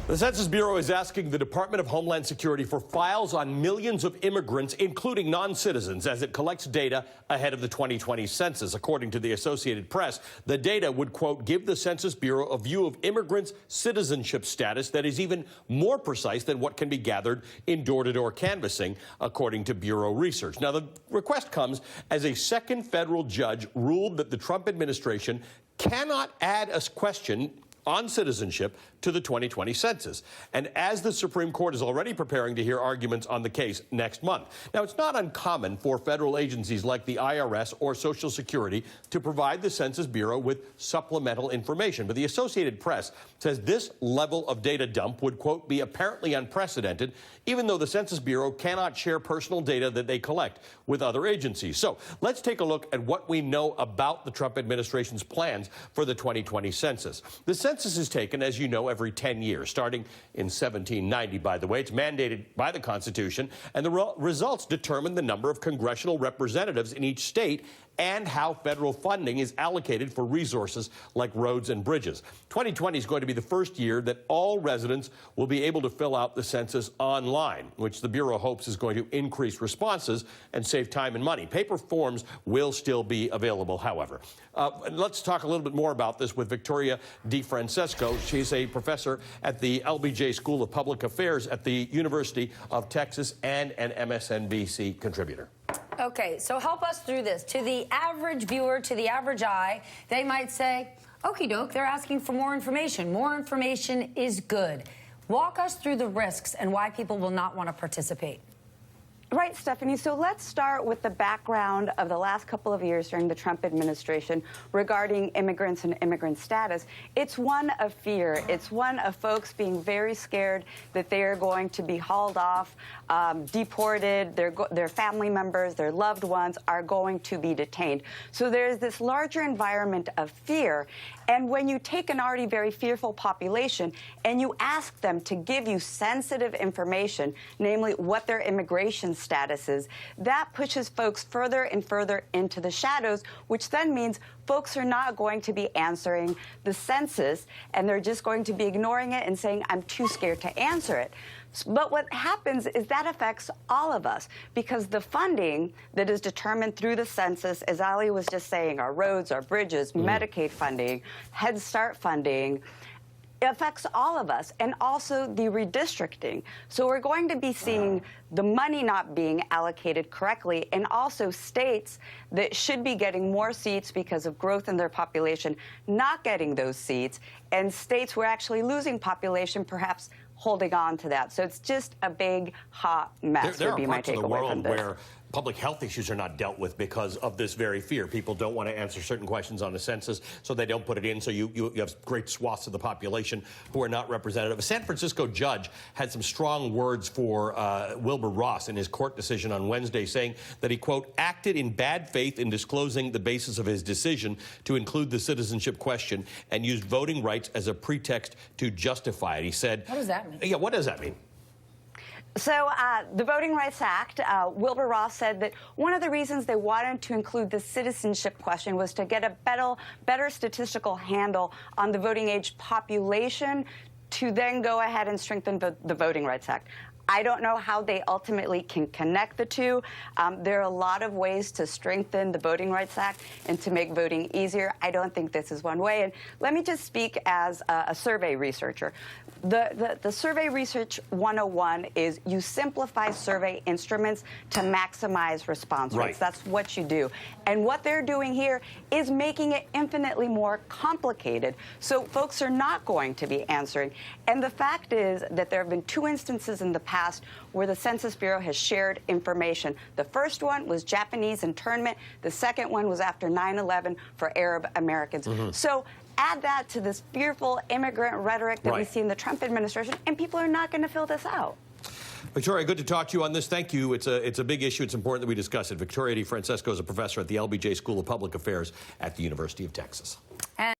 The Census Bureau is asking the Department of Homeland Security for files on millions of immigrants, including non-citizens, as it collects data ahead of the 2020 census. According to the Associated Press, the data would, quote, give the Census Bureau a view of immigrants' citizenship status that is even more precise than what can be gathered in door-to-door canvassing, according to Bureau research. Now, the request comes as a second federal judge ruled that the Trump administration cannot add a question on citizenship to the 2020 census, and as the Supreme Court is already preparing to hear arguments on the case next month. Now, it's not uncommon for federal agencies like the IRS or Social Security to provide the Census Bureau with supplemental information, but the Associated Press says this level of data dump would, quote, be apparently unprecedented, even though the Census Bureau cannot share personal data that they collect with other agencies. So let's take a look at what we know about the Trump administration's plans for the 2020 census. The census is taken, as you know, every 10 years, starting in 1790, by the way. It's mandated by the Constitution, and the results determine the number of congressional representatives in each state and how federal funding is allocated for resources like roads and bridges. 2020 is going to be the first year that all residents will be able to fill out the census online, which the Bureau hopes is going to increase responses and save time and money. Paper forms will still be available, however. Let's talk a little bit more about this with Victoria DeFrancesco. She's a professor at the LBJ School of Public Affairs at the University of Texas and an MSNBC contributor. Okay, so help us through this. To the average viewer, to the average eye, they might say, okie doke, they're asking for more information. More information is good. Walk us through the risks and why people will not want to participate. Right, Stephanie. So let's start with the background of the last couple of years during the Trump administration regarding immigrants and immigrant status. It's one of fear. It's one of folks being very scared that they are going to be hauled off, deported, their family members, their loved ones are going to be detained. So there's this larger environment of fear. And when you take an already very fearful population and you ask them to give you sensitive information, namely what their immigration status is, that pushes folks further and further into the shadows, which then means folks are not going to be answering the census, and they're just going to be ignoring it and saying, I'm too scared to answer it. But what happens is that affects all of us, because the funding that is determined through the census, as Ali was just saying, our roads, our bridges, Medicaid funding, Head Start funding, it affects all of us, and also the redistricting. So we're going to be seeing the money not being allocated correctly, and also states that should be getting more seats because of growth in their population not getting those seats, and states who are actually losing population perhaps holding on to that. So it's just a big, hot mess. There are parts of the world where public health issues are not dealt with because of this very fear. People don't want to answer certain questions on the census, so they don't put it in. So you have great swaths of the population who are not representative. A San Francisco judge had some strong words for Wilbur Ross in his court decision on Wednesday, saying that he, quote, acted in bad faith in disclosing the basis of his decision to include the citizenship question and used voting rights as a pretext to justify it. He said, what does that mean? Yeah, what does that mean? So the Voting Rights Act, Wilbur Ross said that one of the reasons they wanted to include the citizenship question was to get a better statistical handle on the voting age population to then go ahead and strengthen the Voting Rights Act. I don't know how they ultimately can connect the two. There are a lot of ways to strengthen the Voting Rights Act and to make voting easier. I don't think this is one way. And let me just speak as a survey researcher. The Survey Research 101 is you simplify survey instruments to maximize response rates. That's what you do. And what they're doing here is making it infinitely more complicated. So folks are not going to be answering. And the fact is that there have been two instances in the past where the Census Bureau has shared information. The first one was Japanese internment. The second one was after 9/11 for Arab Americans. So add that to this fearful immigrant rhetoric that we see in the Trump administration, and people are not going to fill this out. Victoria, good to talk to you on this. Thank you. It's a big issue. It's important that we discuss it. Victoria DeFrancesco is a professor at the LBJ School of Public Affairs at the University of Texas.